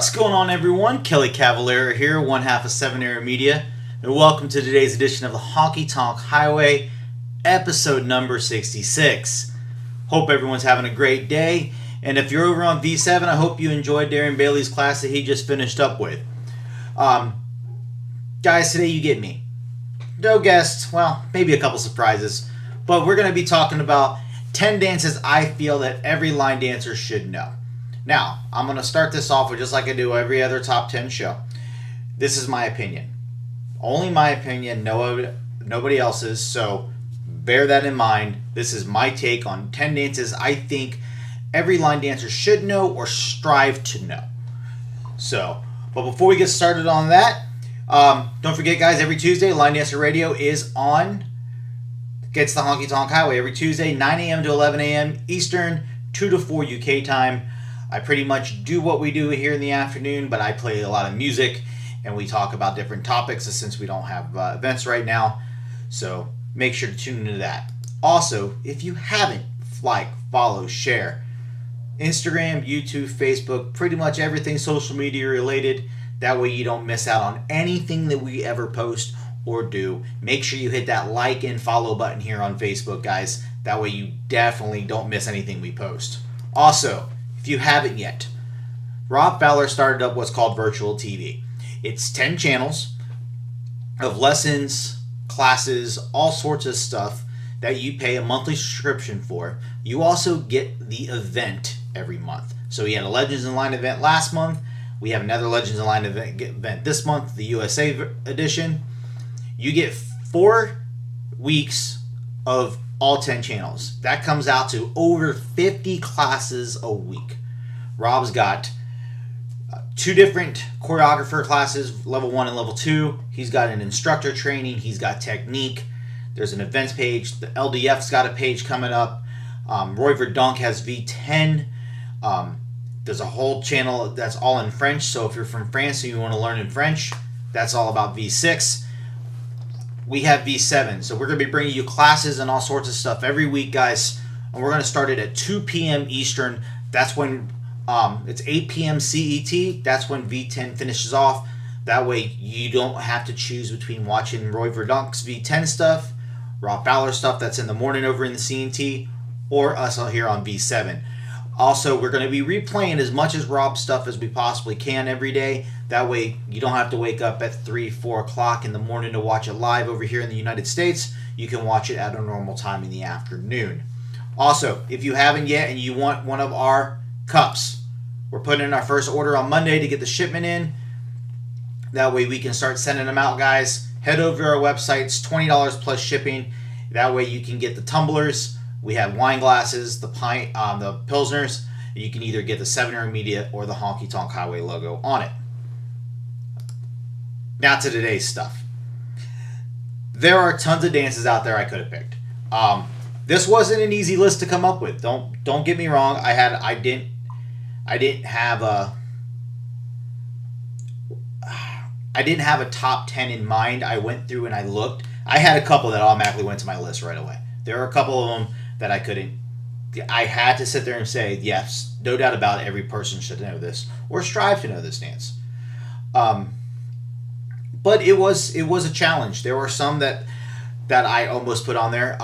What's going on, everyone? Kelly Cavallera here, one half of 7 Era Media, and welcome to today's edition of the Honky Tonk Highway, episode number 66. Hope everyone's having a great day, and if you're over on V7, I hope you enjoyed Darren Bailey's class that he just finished up with. Guys, today you get me. No guests, well, maybe a couple surprises, but we're going to be talking about 10 dances I feel that every line dancer should know. Now, I'm going to start this off with just like I do every other top 10 show. This is my opinion. Only my opinion, nobody else's, so bear that in mind. This is my take on 10 dances I think every line dancer should know or strive to know. So, but before we get started on that, don't forget, guys, every Tuesday, Line Dancer Radio is on. Gets the Honky Tonk Highway every Tuesday, 9 a.m. to 11 a.m. Eastern, 2 to 4 UK time. I pretty much do what we do here in the afternoon, but I play a lot of music and we talk about different topics since we don't have events right now. So make sure to tune into that. Also, if you haven't, like, follow, share Instagram, YouTube, Facebook, pretty much everything social media related. That way you don't miss out on anything that we ever post or do. Make sure you hit that like and follow button here on Facebook, guys. That way you definitely don't miss anything we post. Also, if you haven't yet, Rob Fowler started up what's called Virtual TV. It's 10 channels of lessons, classes, all sorts of stuff that you pay a monthly subscription for. You also get the event every month. So we had a Legends in Line event last month. We have another Legends in Line event this month, the USA edition. You get 4 weeks of all 10 channels. That comes out to over 50 classes a week. Rob's got 2 different choreographer classes, level 1 and level 2. He's got an instructor training. He's got technique. There's an events page. The LDF's got a page coming up. Roy Verdonk has V10. There's a whole channel that's all in French. So if you're from France and you want to learn in French, that's all about V6. We have V7, so we're going to be bringing you classes and all sorts of stuff every week, guys. And we're going to start it at 2 p.m. Eastern. That's when it's 8 p.m. CET. That's when V10 finishes off. That way you don't have to choose between watching Roy Verdonk's V10 stuff, Rob Fowler stuff that's in the morning over in the CNT, or us here on V7. Also, we're going to be replaying as much as Rob's stuff as we possibly can every day. That way, you don't have to wake up at 3, 4 o'clock in the morning to watch it live over here in the United States. You can watch it at a normal time in the afternoon. Also, if you haven't yet and you want one of our cups, we're putting in our first order on Monday to get the shipment in. That way, we can start sending them out, guys. Head over to our website. It's $20 plus shipping. That way, you can get the tumblers. We have wine glasses, the pint, the Pilsners. You can either get the 7 Era Media or the Honky Tonk Highway logo on it. Now to today's stuff. There are tons of dances out there I could have picked. This wasn't an easy list to come up with. Don't get me wrong. I didn't have a top 10 in mind. I went through and I looked. I had a couple that automatically went to my list right away. There are a couple of them that I had to sit there and say, yes, no doubt about it, every person should know this or strive to know this dance. But it was a challenge. There were some that I almost put on there.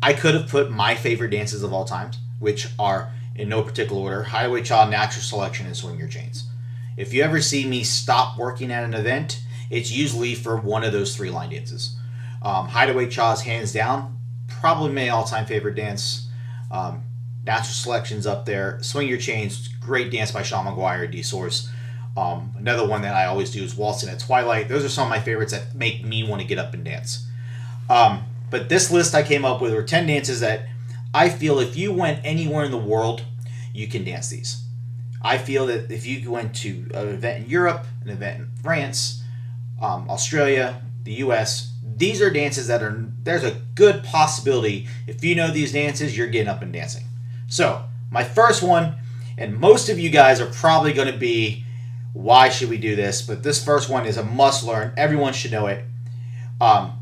I could have put my favorite dances of all time, which are in no particular order: Hideaway Cha, Natural Selection, and Swing Your Chains. If you ever see me stop working at an event, it's usually for one of those 3 line dances. Hideaway Cha is hands down probably my all-time favorite dance. Natural Selection's up there. Swing Your Chains, great dance by Sean McGuire, D-Source. Another one that I always do is Waltzing at Twilight. Those are some of my favorites that make me want to get up and dance. But this list I came up with were 10 dances that I feel if you went anywhere in the world, you can dance these. I feel that if you went to an event in Europe, an event in France, Australia, the US, these are dances that there's a good possibility if you know these dances, you're getting up and dancing. So, my first one, and most of you guys are probably going to be, why should we do this? But this first one is a must learn. Everyone should know it. The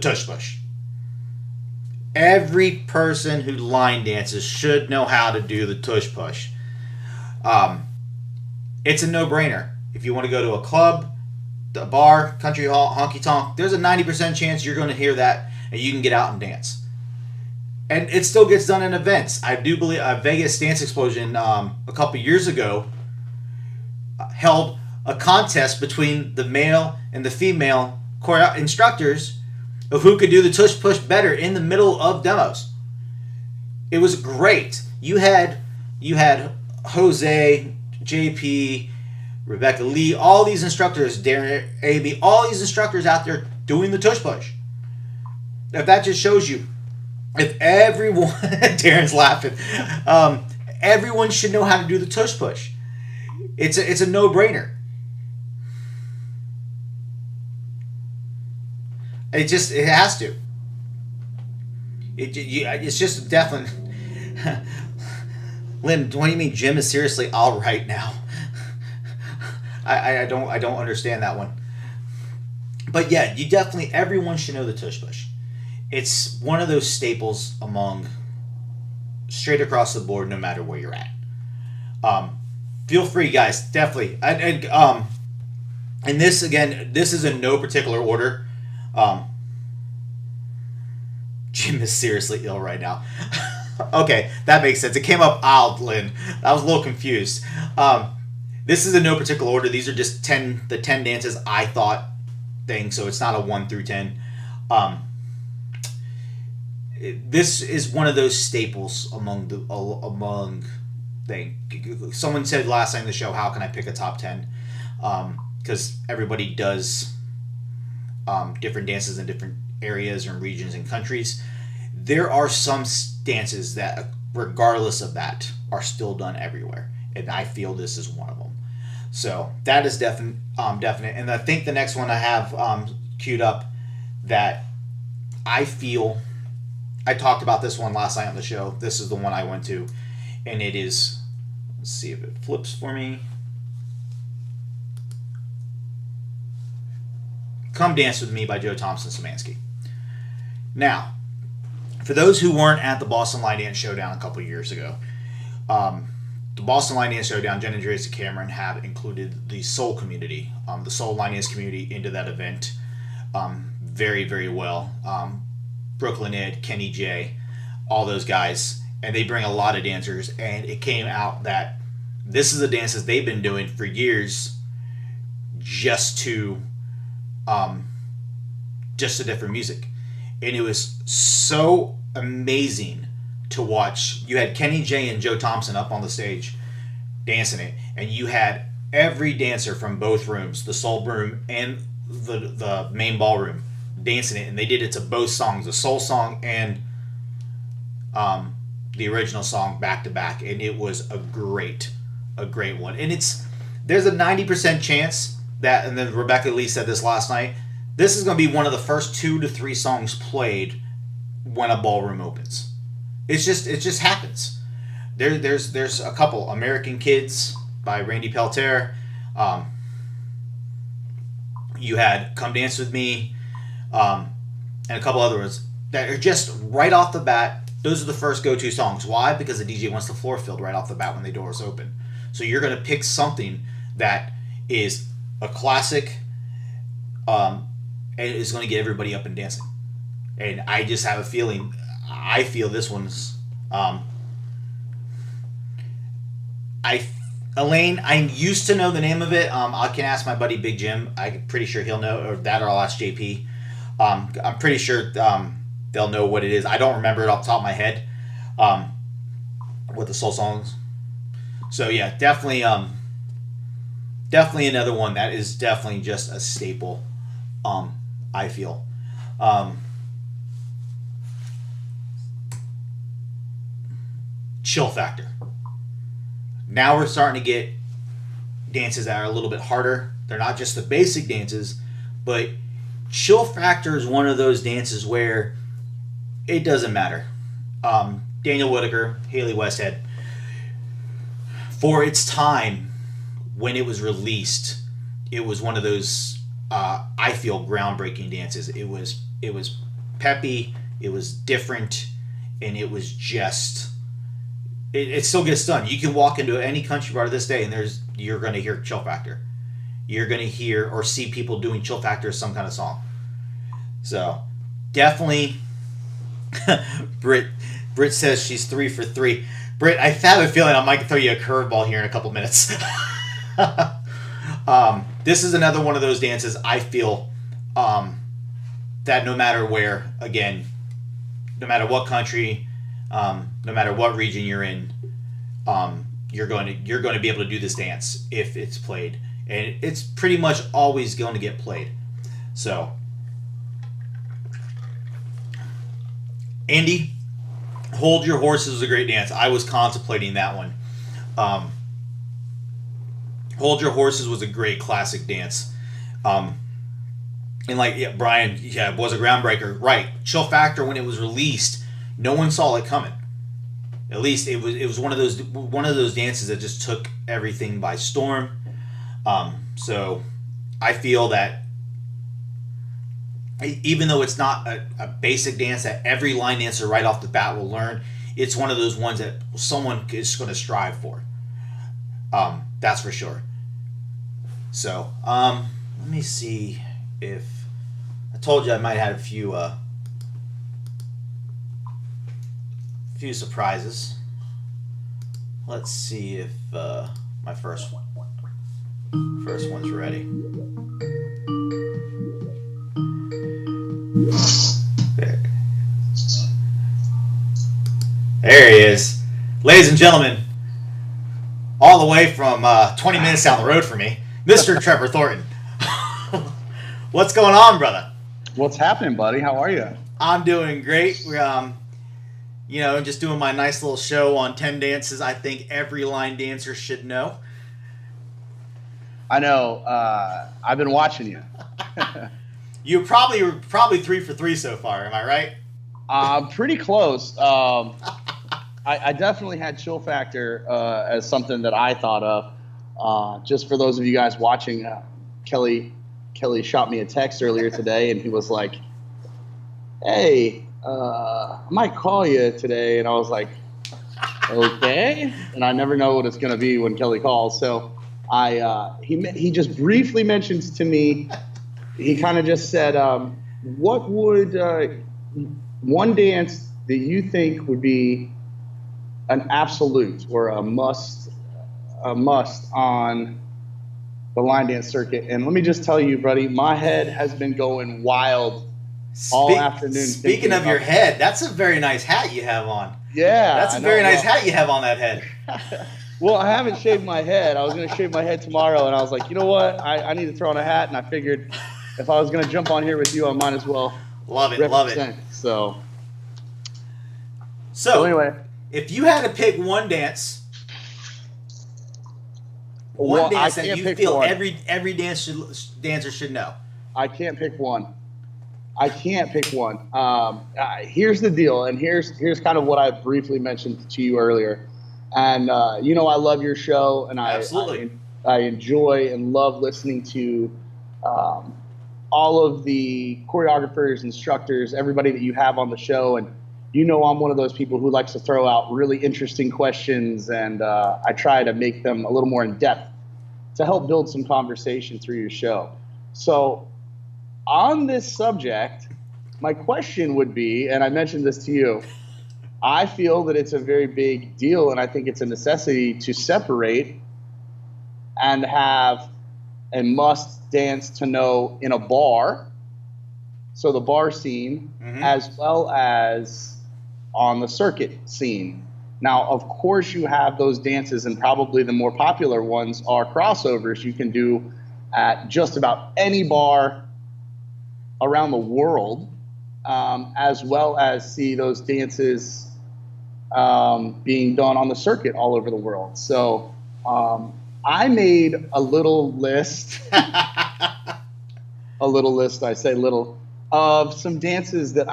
Tush Push. Every person who line dances should know how to do the Tush Push. Um, it's a no-brainer. If you want to go to a club, a bar, country hall, honky tonk, there's a 90% chance you're going to hear that and you can get out and dance. And it still gets done in events. I do believe Vegas Dance Explosion a couple years ago held a contest between the male and the female instructors of who could do the tush push better in the middle of demos. It was great. You had Jose, JP, Rebecca Lee, all these instructors, Darren, AB, all these instructors out there doing the tush push. If that just shows you, if everyone, Darren's laughing, everyone should know how to do the tush push. It's a no-brainer. It has to. It's just definitely. Lynn, what do you mean Jim is seriously all right now? I don't understand that one. But yeah, you definitely, everyone should know the tush push. It's one of those staples among, straight across the board, no matter where you're at. Feel free, guys, definitely. And this, again, this is in no particular order. Jim is seriously ill right now. Okay, that makes sense. It came up odd, Lynn. I was a little confused. This is in no particular order. These are just the 10 dances I thought thing, so it's not a 1 through 10. This is one of those staples among thing. Someone said last night in the show, how can I pick a top 10? Because everybody does different dances in different areas and regions and countries. There are some dances that, regardless of that, are still done everywhere, and I feel this is one of them. So that is definite. And I think the next one I have queued up that I feel, I talked about this one last night on the show. This is the one I went to, and it is, let's see if it flips for me. Come Dance With Me by Joe Thompson-Szymanski. Now, for those who weren't at the Boston Line Dance Showdown a couple years ago, the Boston Line Dance Showdown, Jen and Tracy Cameron have included the soul community, the soul line dance community, into that event very, very well. Brooklyn Ed, Kenny J, all those guys, and they bring a lot of dancers, and it came out that this is the dances they've been doing for years, just to different music. And it was so amazing to watch. You had Kenny J and Joe Thompson up on the stage dancing it, and you had every dancer from both rooms, the soul room and the main ballroom, dancing it, and they did it to both songs, the soul song and the original song, back to back, and it was a great one. And there's a 90% chance that, and then Rebecca Lee said this last night, this is going to be one of the first 2 to 3 songs played when a ballroom opens. It just happens. There's a couple, American Kids by Randy Peltier. You had Come Dance With Me, and a couple other ones that are just right off the bat. Those are the first go-to songs. Why? Because the DJ wants the floor filled right off the bat when the doors open. So you're going to pick something that is a classic, and is going to get everybody up and dancing. And I just have a feeling, I feel this one's, Elaine, I used to know the name of it. I can ask my buddy Big Jim. I'm pretty sure he'll know, or I'll ask JP. I'm pretty sure they'll know what it is. I don't remember it off the top of my head, what the soul songs. So yeah, definitely another one that is definitely just a staple. I feel. Chill factor. Now we're starting to get dances that are a little bit harder. They're not just the basic dances, but chill factor is one of those dances where it doesn't matter. Daniel Whitaker, Haley Westhead, for its time when it was released, it was one of those I feel groundbreaking dances. It was peppy, it was different, and it was just it still gets done. You can walk into any country bar to this day, and you're going to hear Chill Factor. You're going to hear or see people doing Chill Factor as some kind of song. So definitely, Britt says she's 3 for 3. Britt, I have a feeling I might throw you a curveball here in a couple minutes. This is another one of those dances I feel that no matter where, again, no matter what country, no matter what region you're in, you're going to be able to do this dance if it's played, and it's pretty much always going to get played. So, Andy, Hold Your Horses is a great dance. I was contemplating that one. Hold Your Horses was a great classic dance. And like Brian, was a groundbreaker. Right. Chill Factor, when it was released, no one saw it coming. At least it was one of those dances that just took everything by storm. So I feel that even though it's not a basic dance that every line dancer right off the bat will learn, it's one of those ones that someone is going to strive for. That's for sure. So, let me see if I told you I might have a few surprises. Let's see if my first one's ready. There he is. Ladies and gentlemen, all the way from 20 minutes down the road from me, Mr. Trevor Thornton. What's going on, brother? What's happening, buddy? How are you? I'm doing great. We're, just doing my nice little show on 10 dances I think every line dancer should know. I know. I've been watching you. You're probably 3 for 3 so far. Am I right? Pretty close. I definitely had Chill Factor as something that I thought of. Just for those of you guys watching, Kelly shot me a text earlier today, and he was like, "Hey, I might call you today," and I was like, "Okay." And I never know what it's going to be when Kelly calls, so he just briefly mentions to me. He kind of just said, "What would one dance that you think would be an absolute or a must on the line dance circuit?" And let me just tell you, buddy, my head has been going wild all afternoon. Speaking of your head, that's a very nice hat you have on. Yeah. That's a very nice hat you have on that head. Well, I haven't shaved my head. I was going to shave my head tomorrow, and I was like, you know what? I need to throw on a hat, and I figured if I was going to jump on here with you, I might as well represent. Love it. So anyway, if you had to pick one dance that you feel every dancer should know. I can't pick one. Here's the deal, and here's kind of what I briefly mentioned to you earlier. And I love your show, and I enjoy and love listening to all of the choreographers, instructors, everybody that you have on the show. And I'm one of those people who likes to throw out really interesting questions, and I try to make them a little more in depth to help build some conversation through your show. So on this subject, my question would be, and I mentioned this to you, I feel that it's a very big deal, and I think it's a necessity to separate and have a must dance to know in a bar, so the bar scene, as well as on the circuit scene. Now, of course, you have those dances, and probably the more popular ones are crossovers you can do at just about any bar around the world, as well as see those dances being done on the circuit all over the world. So I made a little list, I say little, of some dances that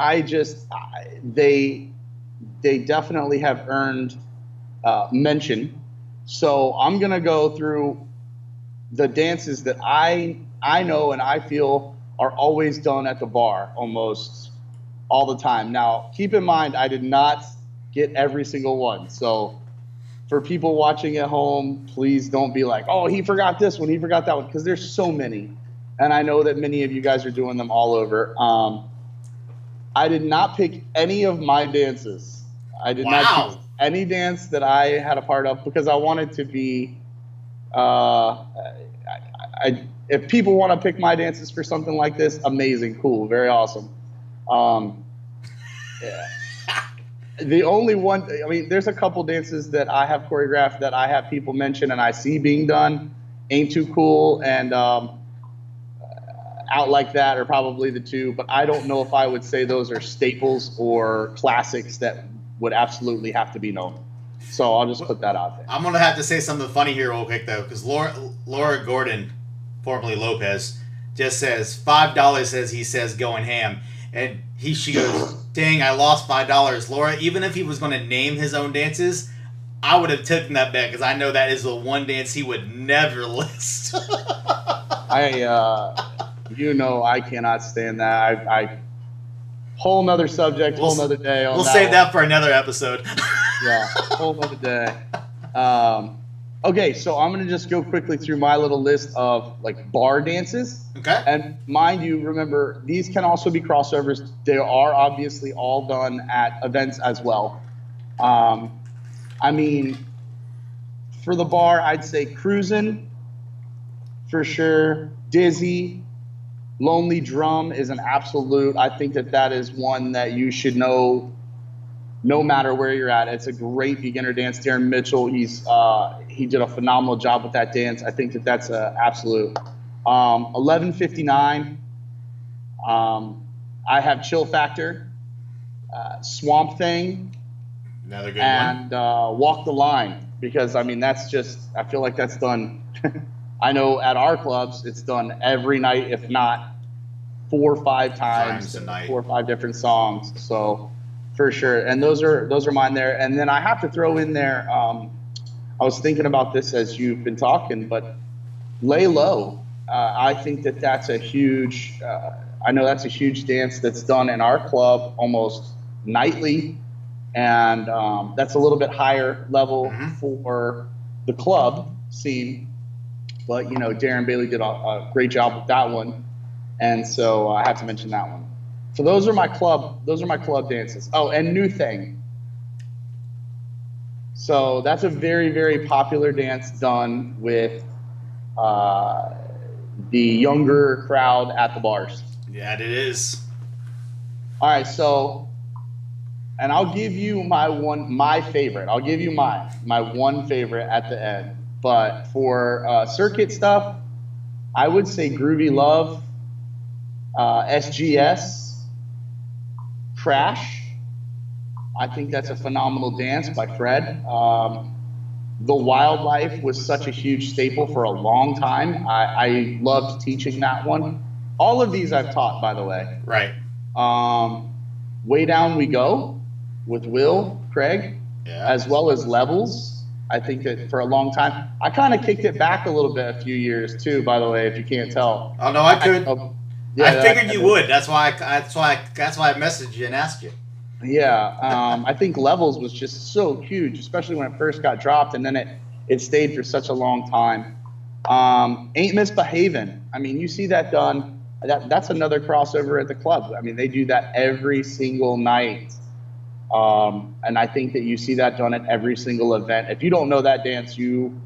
they definitely have earned mention. So I'm going to go through the dances that I know and I feel are always done at the bar almost all the time. Now, keep in mind, I did not get every single one. So For people watching at home, please don't be like, oh, he forgot this one, he forgot that one, because there's so many. And I know that many of you guys are doing them all over. I did not pick any of my dances. I did not pick any dance that I had a part of because I wanted to be if people want to pick my dances for something like this, amazing, cool, very awesome. Yeah. The only one, I mean, there's a couple dances that I have choreographed that I have people mention and I see being done. Ain't Too Cool and Out Like That are probably the two, but I don't know if I would say those are staples or classics that would absolutely have to be known. So I'll just put that out there. I'm going to have to say something funny here real quick, though, because Laura Gordon, formerly Lopez, just says $5 as he says going ham. And she goes, dang, I lost $5. Laura, even if he was going to name his own dances, I would have taken that bet because I know that is the one dance he would never list. I cannot stand that. I whole nother subject, whole nother day. We'll save that for another episode. Yeah, whole nother day. Okay, so I'm gonna just go quickly through my little list of like bar dances. Okay. And mind you, remember these can also be crossovers. They are obviously all done at events as well. I mean, for the bar, I'd say Cruisin' for sure. Dizzy, Lonely Drum is an absolute. I think that is one that you should know no matter where you're at. It's a great beginner dance. Darren Mitchell, he did a phenomenal job with that dance. I think that's an absolute. 11:59. I have Chill Factor, Swamp Thing, another good and Walk the Line, because I mean that's just, I feel like that's done. I know at our clubs it's done every night, if not 4 or 5 times, 4 or 5 different songs. So for sure, and those are mine there. And then I have to throw in there. I was thinking about this as you've been talking, but Lay Low. I think that's a huge. I know that's a huge dance that's done in our club almost nightly, and that's a little bit higher level for the club scene. But Darren Bailey did a great job with that one, and so I have to mention that one. So those are my club dances. Oh, and New Thing. So that's a very, very popular dance done with the younger crowd at the bars. Yeah, it is. All right, so, and I'll give you my favorite. I'll give you my one favorite at the end. But for circuit stuff, I would say Groovy Love, SGS, Crash. I think that's a phenomenal dance by Fred. The Wildlife was such a huge staple for a long time. I loved teaching that one. All of these I've taught, by the way. Right. Way Down We Go with Will Craig, yeah, as well as Levels. I think that for a long time, I kind of kicked it back a little bit a few years too, by the way, if you can't tell. Oh no, I could. Yeah, I figured you would. That's why I messaged you and asked you. Yeah, I think Levels was just so huge, especially when it first got dropped, and then it stayed for such a long time. Ain't Misbehavin'. I mean, you see that done. That's another crossover at the club. I mean, they do that every single night. And I think that you see that done at every single event. If you don't know that dance, you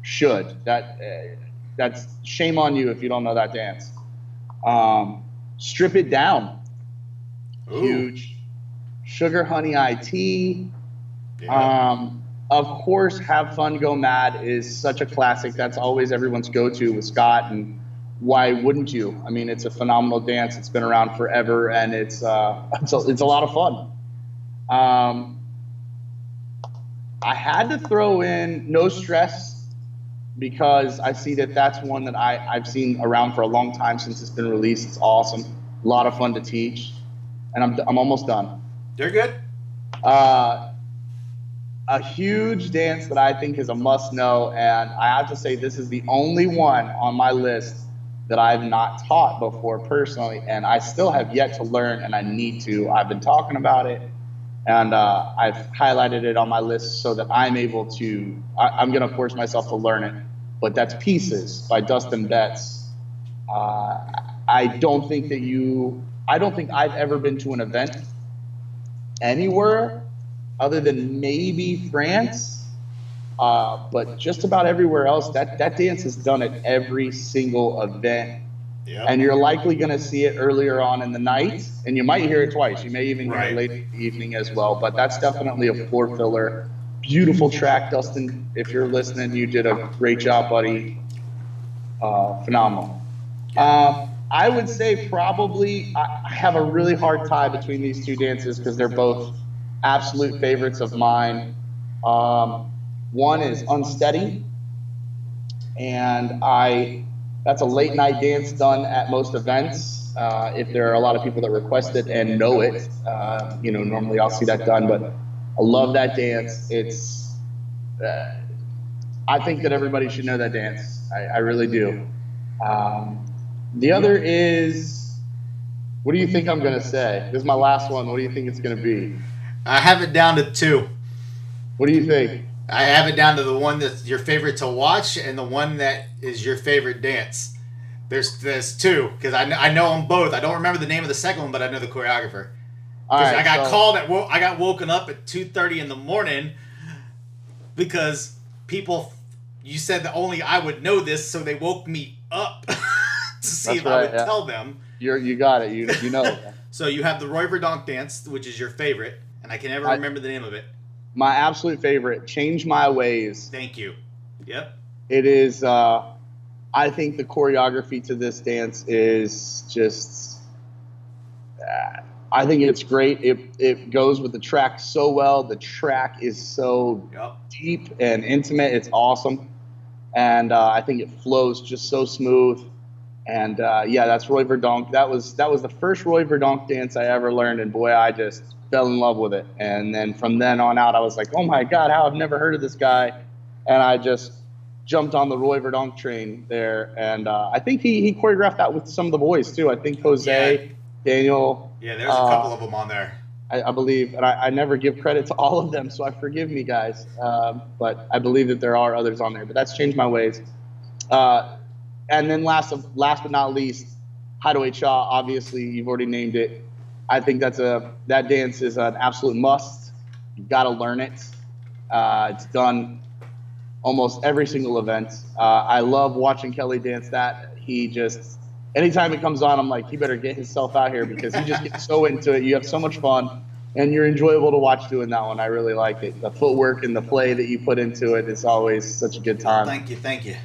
should. That's shame on you if you don't know that dance. Strip It Down. Ooh. Huge. Sugar Honey IT. Yeah. Of course, Have Fun Go Mad is such a classic. That's always everyone's go-to with Scott, and why wouldn't you? I mean, it's a phenomenal dance. It's been around forever, and it's a lot of fun. I had to throw in No Stress because I see that that's one that I've seen around for a long time since it's been released. It's awesome, a lot of fun to teach, and I'm almost done. You're good. A huge dance that I think is a must-know, and I have to say this is the only one on my list that I've not taught before personally, and I still have yet to learn, and I need to. I've been talking about it. And I've highlighted it on my list so that I'm able to, I'm going to force myself to learn it. But that's Pieces by Dustin Betts. I don't think I've ever been to an event anywhere other than maybe France. But just about everywhere else, that dance is done at every single event. Yep. And you're likely going to see it earlier on in the night, and you might hear it twice. You may even hear it late in the evening as well, but that's definitely a floor filler. Beautiful track, Dustin. If you're listening, you did a great job, buddy. Phenomenal. I would say probably I have a really hard tie between these two dances because they're both absolute favorites of mine. One is Unsteady, and that's a late night dance done at most events. If there are a lot of people that request it and know it, normally I'll see that done, but I love that dance. It's, I think that everybody should know that dance. I really do. The other is, what do you think I'm going to say? This is my last one. What do you think it's going to be? I have it down to 2. What do you think? I have it down to the one that's your favorite to watch and the one that is your favorite dance. There's 2 because I know them both. I don't remember the name of the second one, but I know the choreographer. Because I got woken up at 2:30 in the morning because you said that only I would know this, so they woke me up to see if I would tell them. You got it. You know it. So you have the Roy Verdonk Dance, which is your favorite, and I can never remember the name of it. My absolute favorite, Change My Ways. Thank you. Yep. It is, I think the choreography to this dance is just, I think it's great. It goes with the track so well. The track is so deep and intimate. It's awesome. And I think it flows just so smooth. And that's Roy Verdonk. That was the first Roy Verdonk dance I ever learned. And boy, I just fell in love with it. And then from then on out, I was like, oh my God, how I've never heard of this guy. And I just jumped on the Roy Verdonk train there. And I think he choreographed that with some of the boys too. I think Jose, Daniel. Yeah, there's a couple of them on there. I believe, and I never give credit to all of them, so forgive me, guys. But I believe that there are others on there. But that's Changed My Ways. And then last but not least, Hideaway Cha. Obviously, you've already named it. I think that dance is an absolute must. You've got to learn it. It's done almost every single event. I love watching Kelly dance that. Anytime it comes on, I'm like, he better get himself out here because he just gets so into it. You have so much fun, and you're enjoyable to watch doing that one. I really like it. The footwork and the play that you put into it is always such a good time. Thank you.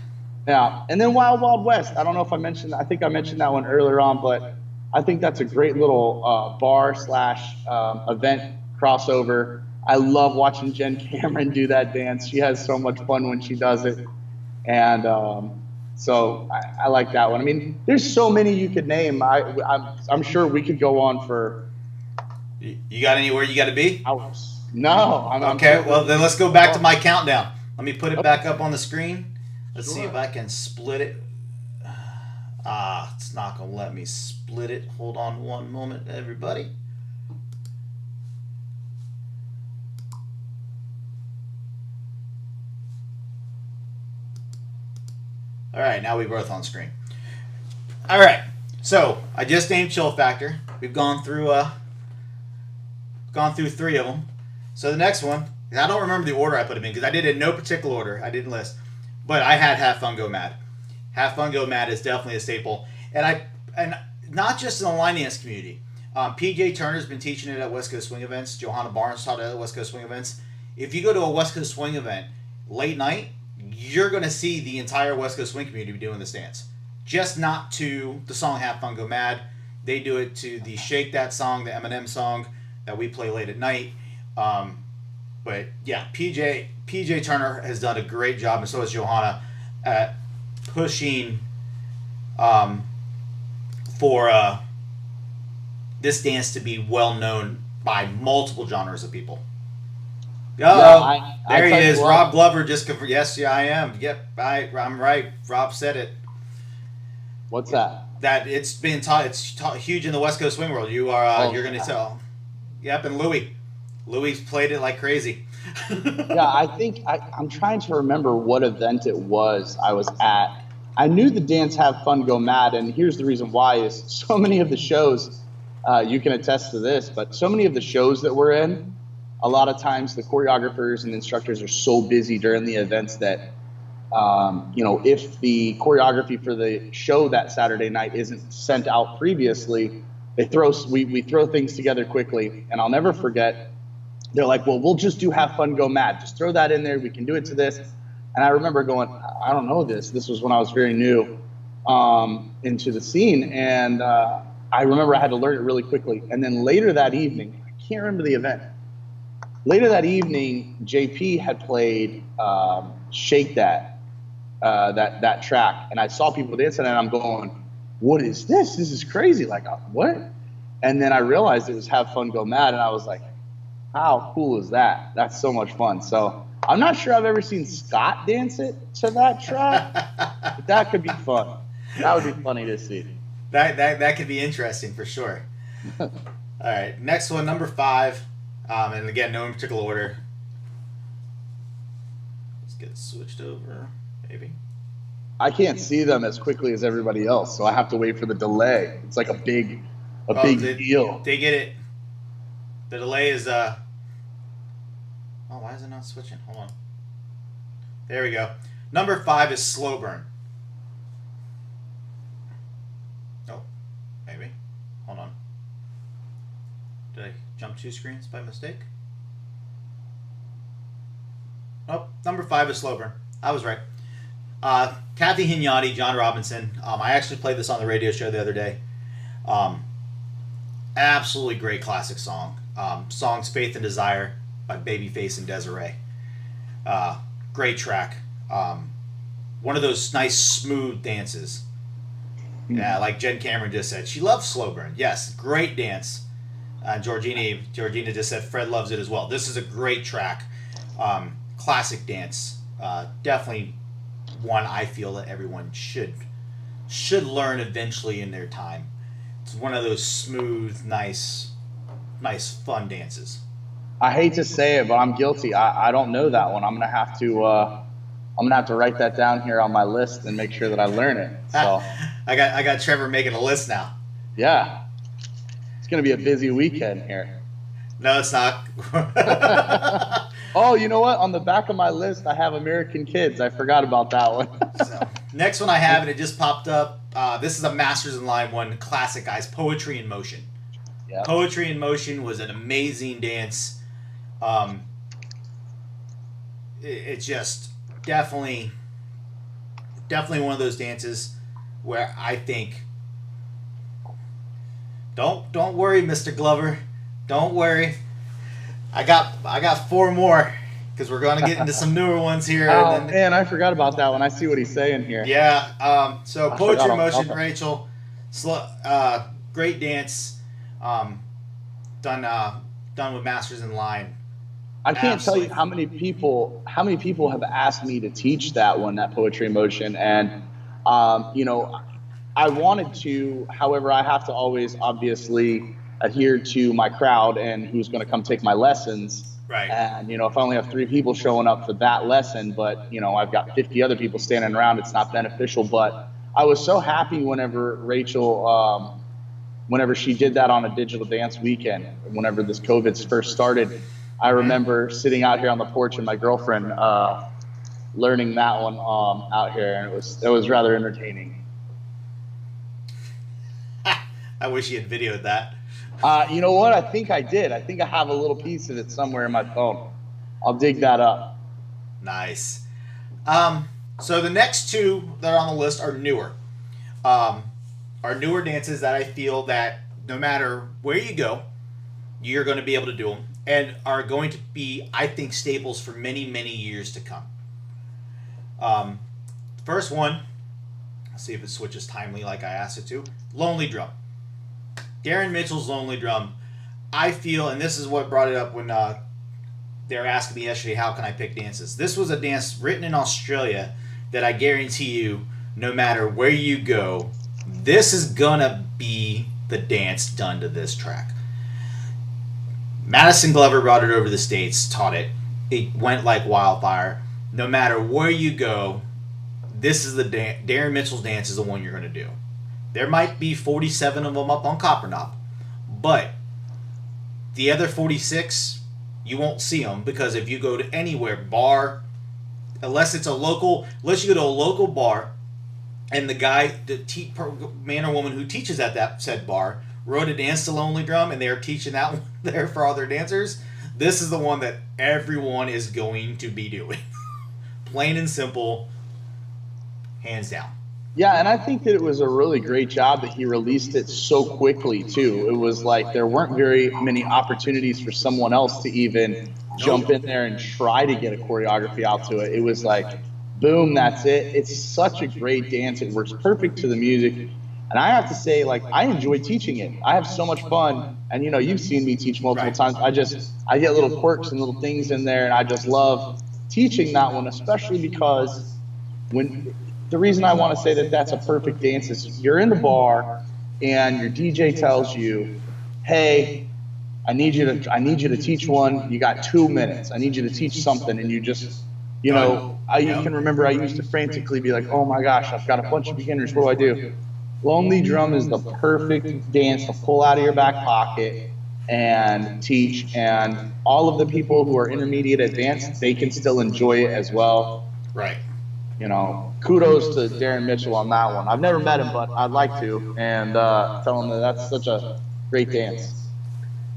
Yeah, and then Wild Wild West. I don't know if I think I mentioned that one earlier on, but I think that's a great little bar/event crossover. I love watching Jen Cameron do that dance. She has so much fun when she does it. And so I like that one. I mean, there's so many you could name. I'm sure we could go on for. You got anywhere you got to be? Hours. No. Okay, well, then let's go back to my countdown. Let me put it back up on the screen. Let's see if I can split it. It's not going to let me split it. Hold on one moment, everybody. All right, now we're both on screen. All right, so I just named Chill Factor. We've gone through 3 of them. So the next one, I don't remember the order I put them in because I did it in no particular order. I didn't list, but I had Have Fun Go Mad. Have Fun Go Mad is definitely a staple, and not just in the line dance community. PJ Turner's been teaching it at West Coast Swing events. Johanna Barnes taught it at West Coast Swing events. If you go to a West Coast Swing event late night, you're going to see the entire West Coast Swing community doing this dance. Just not to the song Have Fun Go Mad. They do it to the Shake That song, the Eminem song that we play late at night. But yeah, PJ Turner has done a great job, and so has Johanna, at pushing for this dance to be well known by multiple genres of people. There he is. Rob Glover just confirmed. Yes, I am. Yep, I'm right. Rob said it. What's that? That it's been taught. It's huge in the West Coast swing world. You're going to tell. Yep, and Louis. Louis played it like crazy. Yeah, I think I'm trying to remember what event it was I was at. I knew the dance Have Fun Go Mad, and here's the reason why is so many of the shows, you can attest to this, but so many of the shows that we're in, a lot of times the choreographers and instructors are so busy during the events that, if the choreography for the show that Saturday night isn't sent out previously, we throw things together quickly. And I'll never forget, they're like, well, we'll just do Have Fun Go Mad. Just throw that in there. We can do it to this. And I remember going, I don't know this. This was when I was very new into the scene. And I remember I had to learn it really quickly. And then later that evening, I can't remember the event. Later that evening, JP had played Shake That, that track. And I saw people dancing, and I'm going, what is this? This is crazy. Like, what? And then I realized it was Have Fun Go Mad. And I was like, how cool is that? That's so much fun. So I'm not sure I've ever seen Scott dance it to that track, but that could be fun. That would be funny to see. That could be interesting for sure. All right, next one, number 5. And again, no in particular order. Let's get it switched over, maybe. I can't see them as quickly as everybody else, so I have to wait for the delay. It's like a big deal. They get it. The delay is why is it not switching? Hold on. There we go. Number 5 is Slow Burn. Oh, maybe. Hold on. Did I jump 2 screens by mistake? Nope. Number 5 is Slow Burn. I was right. Kathy Hignati, John Robinson. I actually played this on the radio show the other day. Absolutely great classic song. Songs Faith and Desire by Babyface and Desiree. Great track. One of those nice smooth dances. Yeah, like Jen Cameron just said. She loves Slow Burn. Yes, great dance. Georgina just said Fred loves it as well. This is a great track. Classic dance. Definitely one I feel that everyone should learn eventually in their time. It's one of those smooth, nice fun dances. I hate to say it, but I'm guilty. I don't know that one. I'm gonna have to write that down here on my list and make sure that I learn it. So I got Trevor making a list now. Yeah, it's gonna be a busy weekend here. No, it's not. Oh, you know what? On the back of my list, I have American Kids. I forgot about that one. So, next one I have, and it just popped up. This is a Masters in Line 1 classic, guys. Poetry in Motion. Yep. Poetry in Motion was an amazing dance. It's just definitely one of those dances where I think, don't worry, Mr. Glover, don't worry. I got 4 more because we're going to get into some newer ones here. Oh, man, I forgot about that one. I see what he's saying here. Yeah. So Poetry in Motion, Rachel, great dance, done with Masters in Line. I can't tell you how many people have asked me to teach that one, that Poetry in Motion, and I wanted to. However, I have to always obviously adhere to my crowd and who's going to come take my lessons. Right. And if I only have 3 people showing up for that lesson, but I've got 50 other people standing around, it's not beneficial. But I was so happy whenever Rachel, whenever she did that on a digital dance weekend, whenever this COVID first started. I remember sitting out here on the porch with my girlfriend, learning that one out here, and it was rather entertaining. I wish you had videoed that. You know what? I think I did. I think I have a little piece of it somewhere in my phone. I'll dig that up. Nice. So the next 2 that are on the list are newer. Are newer dances that I feel that no matter where you go, you're going to be able to do them, and are going to be, I think, staples for many, many years to come. First one, let's see if it switches timely like I asked it to. Lonely Drum. Darren Mitchell's Lonely Drum. I feel, and this is what brought it up when they were asking me yesterday, how can I pick dances? This was a dance written in Australia that I guarantee you, no matter where you go, this is going to be the dance done to this track. Madison Glover brought it over to the States, taught it. It went like wildfire. No matter where you go, this is the Darren Mitchell's dance is the one you're going to do. There might be 47 of them up on Copper Knob, but the other 46, you won't see them because if you go to anywhere, bar, unless you go to a local bar, and the man or woman who teaches at that said bar wrote a dance to Lonely Drum, and they're teaching that one there for all their dancers, this is the one that everyone is going to be doing. Plain and simple, hands down. Yeah, and I think that it was a really great job that he released it so quickly, too. It was like there weren't very many opportunities for someone else to even jump in there and try to get a choreography out to it. It was like, boom, that's it. It's such a great dance. It works perfect to the music. And I have to say, like, I enjoy teaching it. I have so much fun. And, you've seen me teach multiple times. I get little quirks and little things in there, and I just love teaching that one, especially because the reason I want to say that that's a perfect dance is you're in the bar and your DJ tells you, hey, I need you to teach one. You got 2 minutes. I need you to teach something. And you just, you can remember I used to frantically be like, oh my gosh, I've got a bunch of beginners. What do? Lonely Drum is the perfect dance to pull out of your back pocket and teach. And all of the people who are intermediate advanced, they can still enjoy it as well. Right. Kudos to Darren Mitchell on that one. I've never met him, but I'd like to, and tell him that that's such a great dance.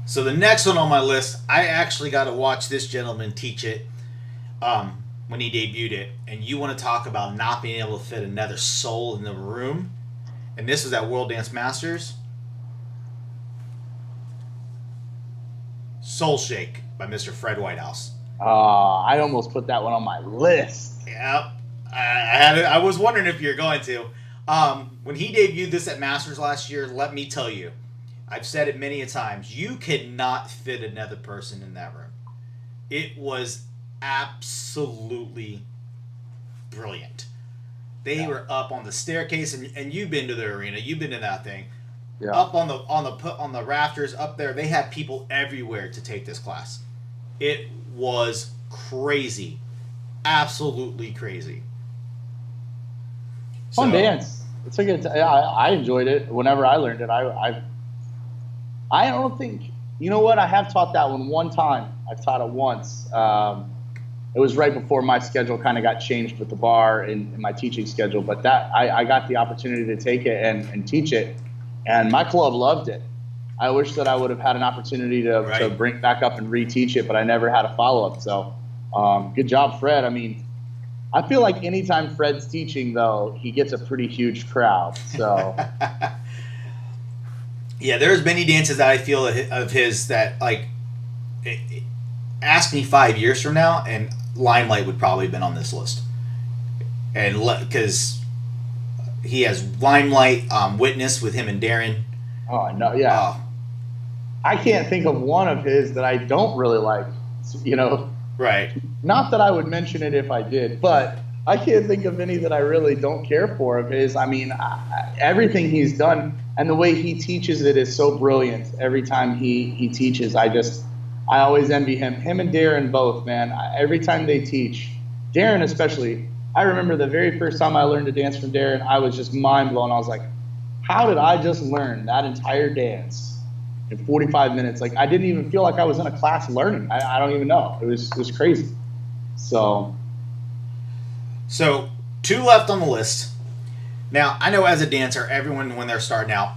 So the next one on my list, I actually got to watch this gentleman teach it when he debuted it. And you want to talk about not being able to fit another soul in the room. And this was at World Dance Masters. Soul Shake by Mr. Fred Whitehouse. I almost put that one on my list. Yep. I was wondering if you're going to. When he debuted this at Masters last year, let me tell you, I've said it many a times, you could not fit another person in that room. It was absolutely brilliant. They were up on the staircase, and you've been to the arena, you've been to that thing. Yeah. Up on the rafters up there, they had people everywhere to take this class. It was crazy, absolutely crazy. Fun dance. It's a good. I enjoyed it whenever I learned it. I don't think. You know what? I have taught that one time. I've taught it once. It was right before my schedule kind of got changed with the bar in my teaching schedule. But that I got the opportunity to take it and teach it, and my club loved it. I wish that I would have had an opportunity to bring it back up and reteach it, but I never had a follow up. So, good job, Fred. I mean, I feel like anytime Fred's teaching, though, he gets a pretty huge crowd. So, yeah, there's many dances that I feel of his that, like, ask me 5 years from now, and Limelight would probably have been on this list. And because he has Limelight, Witness with him and Darren. Oh, no, yeah. I can't think of one of his that I don't really like, Right. Not that I would mention it if I did, but I can't think of any that I really don't care for of his. I mean, everything he's done and the way he teaches it is so brilliant. Every time he teaches, I always envy him. Him and Darren both, man. Every time they teach, Darren especially, I remember the very first time I learned to dance from Darren, I was just mind blown. I was like, how did I just learn that entire dance in 45 minutes? Like, I didn't even feel like I was in a class learning. I don't even know. It was crazy. So 2 left on the list. Now, I know as a dancer, everyone, when they're starting out,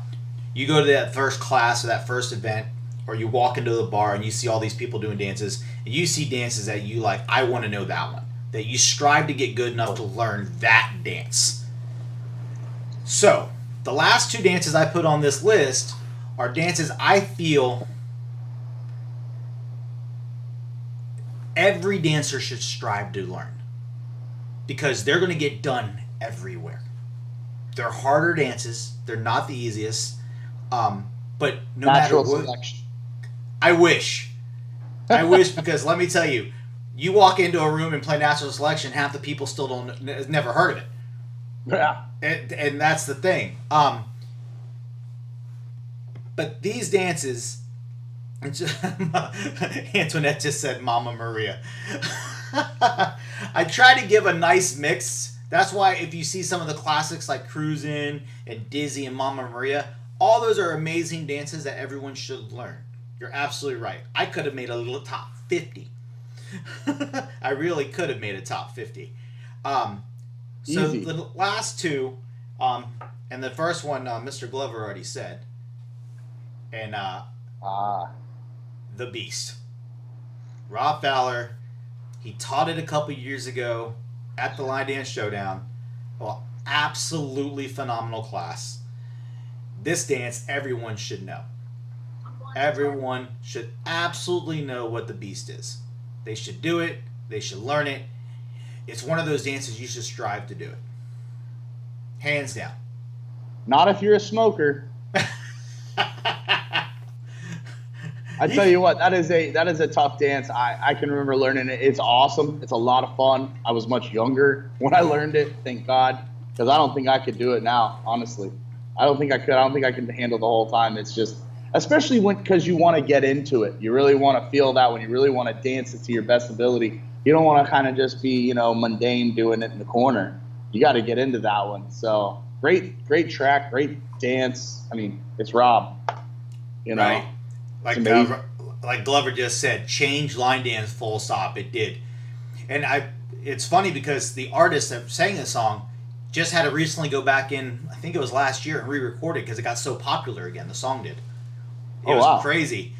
you go to that first class or that first event, or you walk into the bar and you see all these people doing dances, and you see dances that you like, I want to know that one. That you strive to get good enough to learn that dance. So, the last 2 dances I put on this list are dances I feel every dancer should strive to learn. Because they're going to get done everywhere. They're harder dances. They're not the easiest. But no Natural matter what, selection. I wish because let me tell you, you walk into a room and play natural selection, half the people still never heard of it. Yeah. And that's the thing. But these dances, Antoinette just said Mama Maria. I try to give a nice mix. That's why if you see some of the classics like Cruisin' and Dizzy and Mama Maria, all those are amazing dances that everyone should learn. You're absolutely right. I could have made a little top 50. I really could have made a top 50. So Easy. the last two, and the first one, Mr. Glover already said, and the Beast, Rob Fowler. He taught it a couple years ago at the Line Dance Showdown. Well, absolutely phenomenal class. This dance, everyone should know. Everyone should absolutely know what the Beast is. They should do it. They should learn it. It's one of those dances you should strive to do it. Hands down. Not if you're a smoker. I tell you what, that is a tough dance. I can remember learning it. It's awesome. It's a lot of fun. I was much younger when I learned it, thank God, because I don't think I could do it now, honestly. I don't think I could. I don't think I can handle the whole time. It's just, especially because you want to get into it. You really want to feel that when you really want to dance it to your best ability. You don't want to kind of just be, mundane doing it in the corner. You got to get into that one. So great track, great dance. I mean, it's Rob. Right. Like Glover just said, change line dance full stop. It did. And it's funny because the artist that sang the song just had to recently go back in, I think it was last year, and re-record it because it got so popular again. The song did. It was crazy.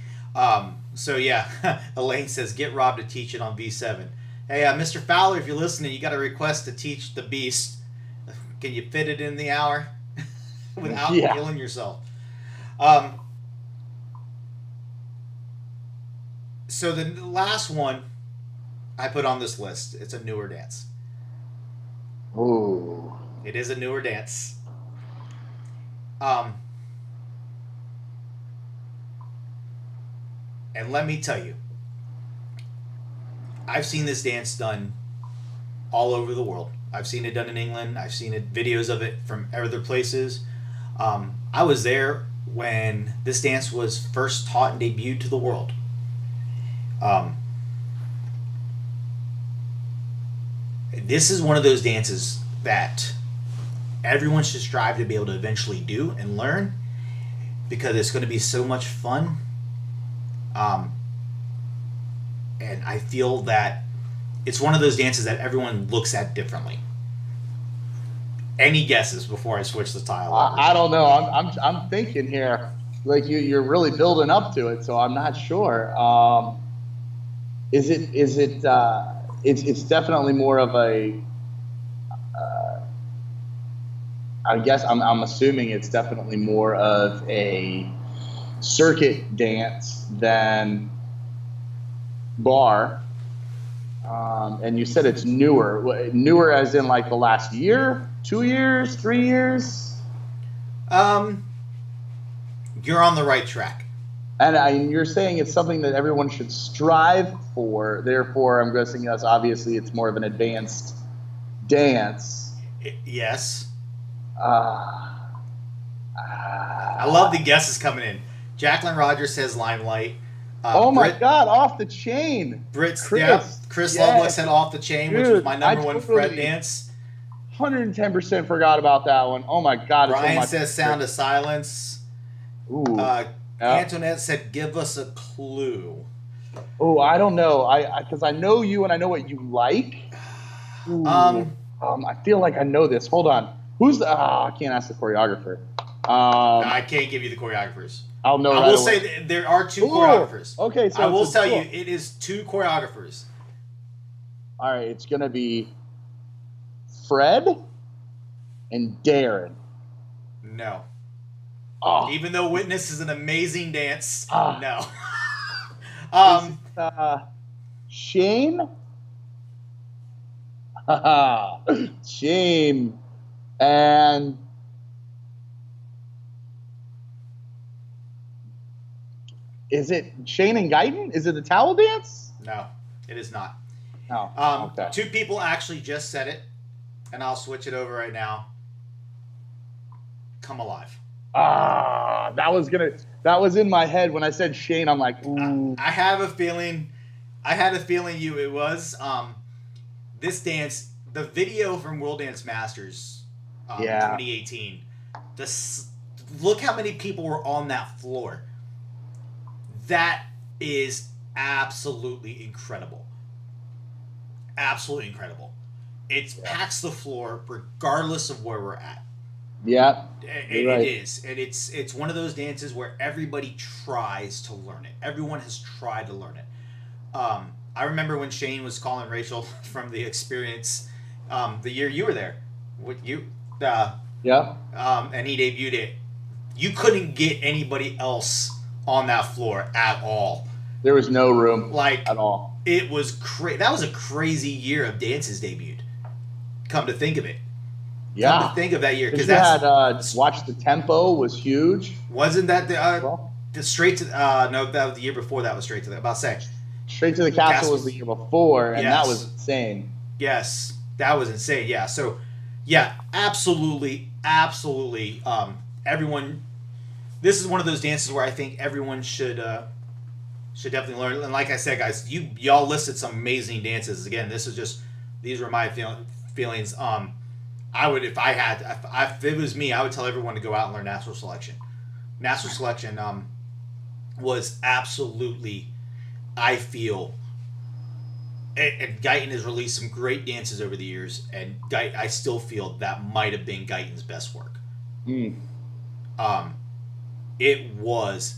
So yeah, Elaine says, get Rob to teach it on V7. Hey, Mr. Fowler, if you're listening, you got a request to teach the Beast. Can you fit it in the hour without killing yourself? So the last one I put on this list, it's a newer dance. Ooh. It is a newer dance. And let me tell you, I've seen this dance done all over the world. I've seen it done in England. I've seen videos of it from other places. I was there when this dance was first taught and debuted to the world. This is one of those dances that everyone should strive to be able to eventually do and learn because it's going to be so much fun. And I feel that it's one of those dances that everyone looks at differently. Any guesses before I switch the tile over? I don't know. I'm thinking here, like you're really building up to it, so I'm not sure. It's definitely more of a. I guess I'm assuming it's definitely more of a circuit dance than bar. And you said it's newer. Newer as in like the last year, 2 years, 3 years? You're on the right track. And you're saying it's something that everyone should strive for. Therefore, I'm guessing yes, obviously it's more of an advanced dance. Yes. I love the guesses coming in. Jacqueline Rogers says Limelight. My God, Off the Chain. Chris Lovelock said Off the Chain, dude, which was my number one Fred dance. 110% forgot about that one. Oh my God. Brian says Sound of Silence. Ooh. Antoinette said Give Us a Clue. Oh, I don't know. Because I know you and I know what you like. I feel like I know this. Hold on. Who's the? I can't ask the choreographer. I can't give you the choreographers. I'll know. I will say there are two choreographers. Okay, so I will tell you, it is two choreographers. All right, it's gonna be Fred and Darren. No. Oh. Even though Witness is an amazing dance, no. Shane. Shane and is it Shane and Guyton? Is it the towel dance? No, it is not. Oh, okay. Two people actually just said it, and I'll switch it over right now. Come Alive. That was gonna. That was in my head when I said Shane. I'm like, ooh. I have a feeling. I had a feeling it was this dance. The video from World Dance Masters, 2018. Look how many people were on that floor. That is absolutely incredible. Absolutely incredible. It packs the floor regardless of where we're at. Yeah, it is, and it's one of those dances where everybody tries to learn it. Everyone has tried to learn it. I remember when Shane was calling Rachel from the experience, the year you were there, and he debuted it. You couldn't get anybody else on that floor at all. There was no room, at all. It was that was a crazy year of dances debuted. Come to think of it. Yeah. Come to think of that year, because that Watch the Tempo was huge. Wasn't that the Straight to no, that was the year before. That was Straight to the Straight to the Castle was the year before, and that was insane. Yes, that was insane. Yeah, so absolutely. Everyone, this is one of those dances where I think everyone should definitely learn. And like I said, guys, y'all listed some amazing dances. Again, these were my feelings. I would, if it was me, I would tell everyone to go out and learn Natural Selection. Natural Selection was absolutely, I feel, and Guyton has released some great dances over the years, and I still feel that might have been Guyton's best work. It was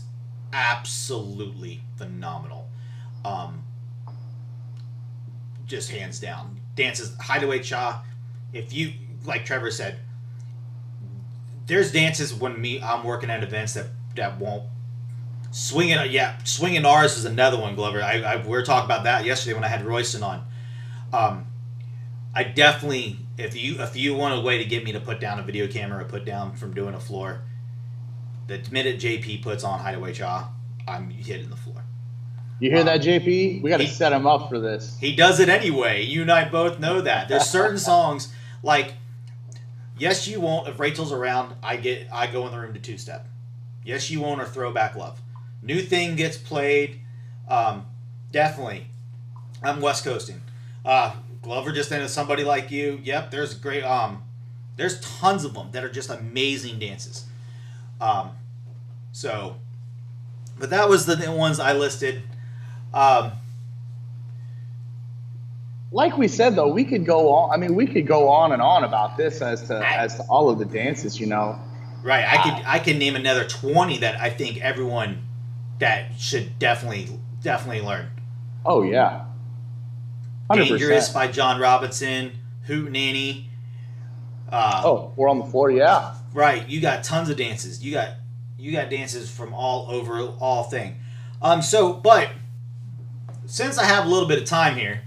absolutely phenomenal. Just hands down. Dances, Hideaway Cha, if you, like Trevor said, there's dances when I'm working at events that won't. Swinging ours is another one, Glover. We were talking about that yesterday when I had Royston on. I definitely, if you want a way to get me to put down a video camera or put down from doing a floor, the minute JP puts on Hideaway Cha, I'm hitting the floor. You hear that, JP? We got to set him up for this. He does it anyway. You and I both know that. There's certain songs like Yes You Won't. If Rachel's around, I go in the room to two-step. Yes You Won't or Throwback Love. New Thing gets played. Definitely. I'm West Coasting. Glover just ended Somebody Like You. Yep, there's great. There's tons of them that are just amazing dances. But that was the ones I listed. Like we said, though, we could go on. I mean, we could go on and on about this as to all of the dances. Right. I could name another 20 that I think everyone that should definitely learn. Oh yeah. 100%. Dangerous by John Robinson, Hoot Nanny. We're on the floor, yeah. Right. You got tons of dances. You got dances from all over, all thing. But since I have a little bit of time here.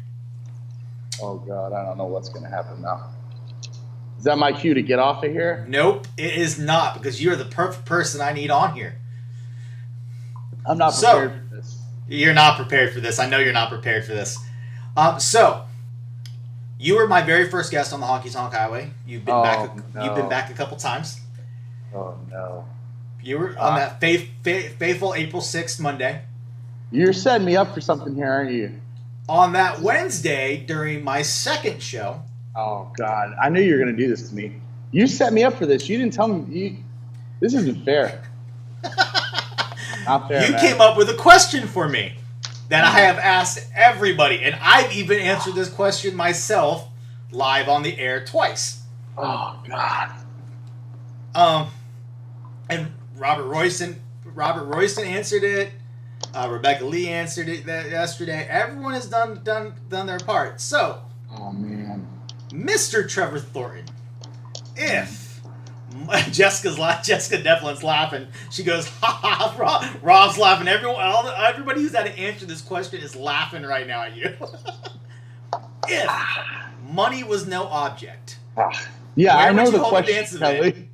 Oh God, I don't know what's going to happen now. Is that my cue to get off of here? Nope, it is not, because you're the perfect person I need on here. I'm not prepared for this. You're not prepared for this. I know you're not prepared for this. You were my very first guest on the Honky Tonk Highway. You've been back. No. You've been back a couple times. Oh no! You were on that faithful April 6th Monday. You're setting me up for something here, aren't you? On that Wednesday during my second show. Oh God! I knew you were going to do this to me. You set me up for this. You didn't tell me. This isn't fair. Not fair. You man. came up with a question for me that I have asked everybody, and I've even answered this question myself live on the air twice. Oh God. And Robert Royston answered it. Rebecca Lee answered it yesterday. Everyone has done their part. So, oh man, Mr. Trevor Thornton, if Jessica Devlin's laughing, she goes, ha ha. Rob's laughing. Everybody who's had to answer this question is laughing right now at you. If money was no object, yeah, where I know would you the hold question. The dance event?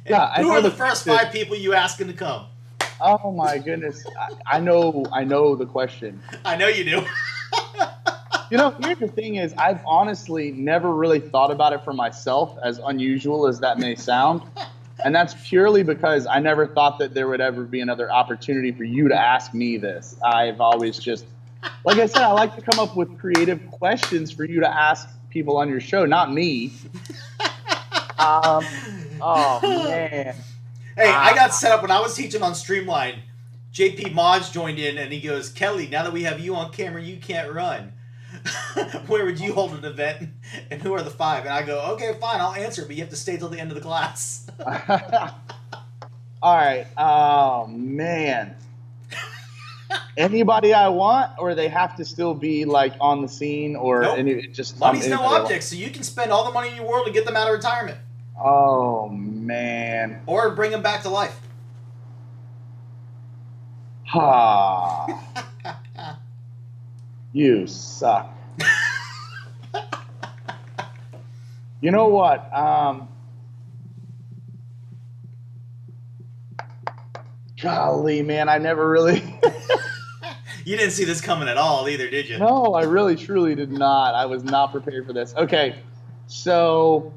Yeah, who are the first 5 people you asking to come? Oh my goodness, I know the question. I know you do. Here's the thing is, I've honestly never really thought about it for myself, as unusual as that may sound. And that's purely because I never thought that there would ever be another opportunity for you to ask me this. I've always just, like I said, I like to come up with creative questions for you to ask people on your show, not me. Oh, man. Hey, I got set up when I was teaching on Streamline. JP Mods joined in and he goes, Kelly, now that we have you on camera, you can't run. Where would you hold an event? And who are the 5? And I go, okay, fine, I'll answer, but you have to stay till the end of the class. All right. Oh, man. Anybody I want, or they have to still be like on the scene, or nope. Just money's no object, so you can spend all the money in your world to get them out of retirement. Oh, man. Or bring them back to life. Ha. You suck. You know what? Golly, man, I never really... You didn't see this coming at all either, did you? No, I really, truly did not. I was not prepared for this. Okay, so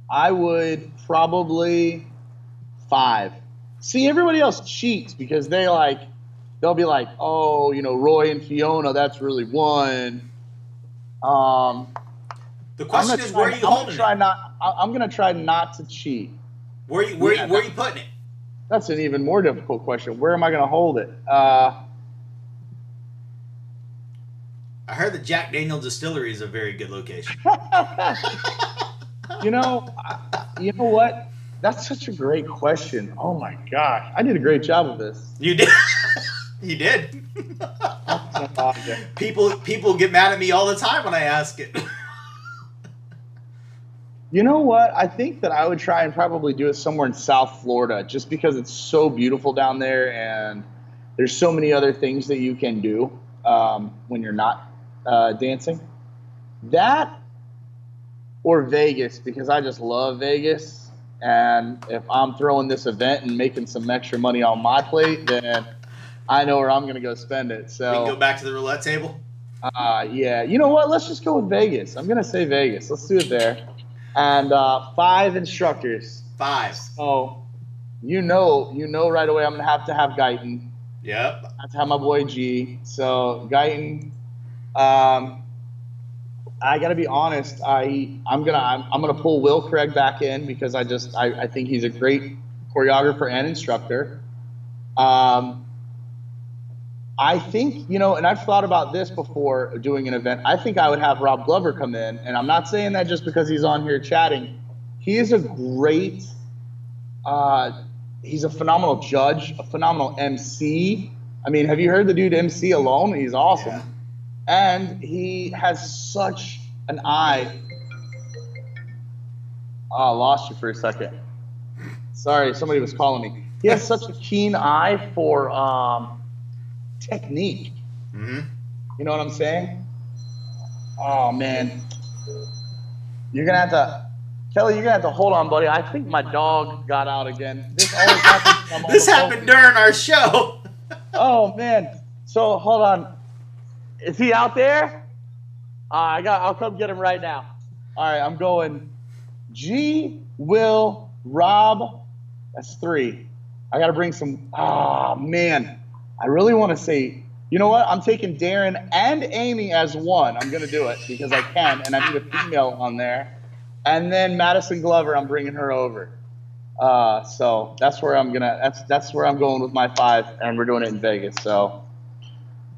I would probably 5. See, everybody else cheats because they'll be like, oh, Roy and Fiona, that's really 1. The question is, where are you holding it? I'm going to try not to cheat. Where are you putting it? That's an even more difficult question. Where am I going to hold it? I heard the Jack Daniel Distillery is a very good location. You know what? That's such a great question. Oh my gosh, I did a great job of this. You did. You did. People get mad at me all the time when I ask it. You know what? I think that I would try and probably do it somewhere in South Florida, just because it's so beautiful down there, and there's so many other things that you can do when you're not dancing. That or Vegas, because I just love Vegas. And if I'm throwing this event and making some extra money on my plate, then I know where I'm going to go spend it. So we can go back to the roulette table? Yeah. You know what? Let's just go with Vegas. I'm going to say Vegas. Let's do it there. And 5 instructors. 5. Oh, you know right away I'm going to have Guyton. Yep. I have to have my boy G. So Guyton, I gotta be honest. I'm gonna pull Will Craig back in because I think he's a great choreographer and instructor. I think and I've thought about this before doing an event. I think I would have Rob Glover come in, and I'm not saying that just because he's on here chatting. He is a great. He's a phenomenal judge, a phenomenal MC. I mean, have you heard the dude MC alone? He's awesome. Yeah. And he has such an eye. Oh, I lost you for a second. Sorry, somebody was calling me. He has such a keen eye for technique. Mm-hmm. You know what I'm saying? Oh, man. Kelly, you're going to have to hold on, buddy. I think my dog got out again. This always happens. This happened during our show. Oh, man. So, hold on. Is he out there? I'll come get him right now. All right, I'm going G, Will, Rob. That's 3. I got to bring some. Oh, man. I really want to say, you know what? I'm taking Darren and Amy as 1. I'm going to do it because I can, and I need a female on there. And then Madison Glover, I'm bringing her over. So that's where I'm that's where I'm going with my 5, and we're doing it in Vegas. So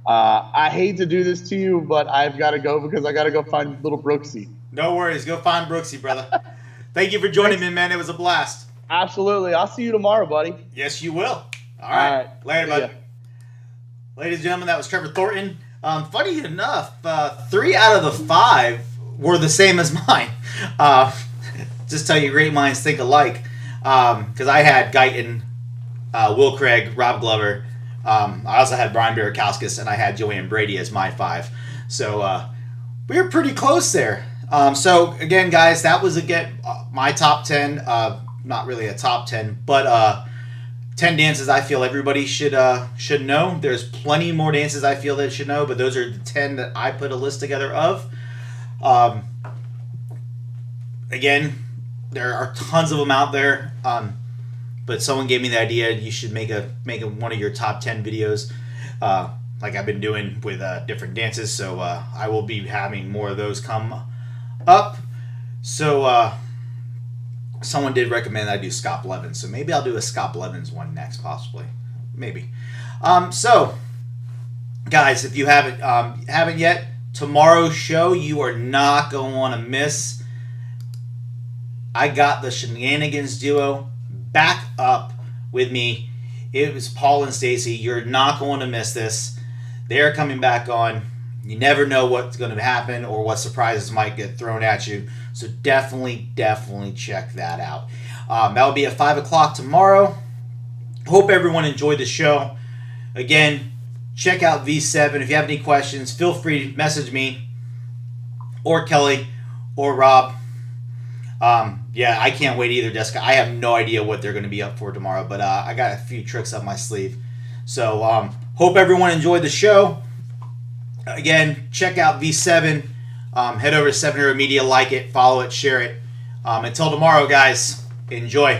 I hate to do this to you, but I've got to go because I got to go find little Brooksy. No worries. Go find Brooksy, brother. Thank you for joining me, man. It was a blast. Absolutely. I'll see you tomorrow, buddy. Yes, you will. All right. Later, bud. Ladies and gentlemen, that was Trevor Thornton. Funny enough, 3 out of the 5 were the same as mine. Just tell you, great minds think alike. Because I had Guyton, Will Craig, Rob Glover. I also had Brian Barakowskis, and I had Joanne Brady as my 5. So we were pretty close there. So again, guys, that was my top 10. Not really a top 10, but 10 dances I feel everybody should know. There's plenty more dances I feel they should know, but those are the 10 that I put a list together of. Again, there are tons of them out there. But someone gave me the idea you should make one of your top 10 videos, like I've been doing with different dances. So I will be having more of those come up. So someone did recommend I do Scott Blevins, so maybe I'll do a Scott Blevins one next, possibly, maybe. So guys, if you haven't yet, tomorrow's show you are not going to want to miss. I got the Shenanigans duo back up with me. It was Paul and Stacy. You're not going to miss this. They're coming back on. You never know what's going to happen or what surprises might get thrown at you. So definitely check that out. That will be at 5 o'clock tomorrow. Hope everyone enjoyed the show. Again, check out V7. If you have any questions, feel free to message me or Kelly or Rob. Yeah, I can't wait either, Jessica. I have no idea what they're going to be up for tomorrow, but I got a few tricks up my sleeve. So hope everyone enjoyed the show. Again, check out V7. Head over to 7 Hero Media, like it, follow it, share it. Until tomorrow, guys, enjoy.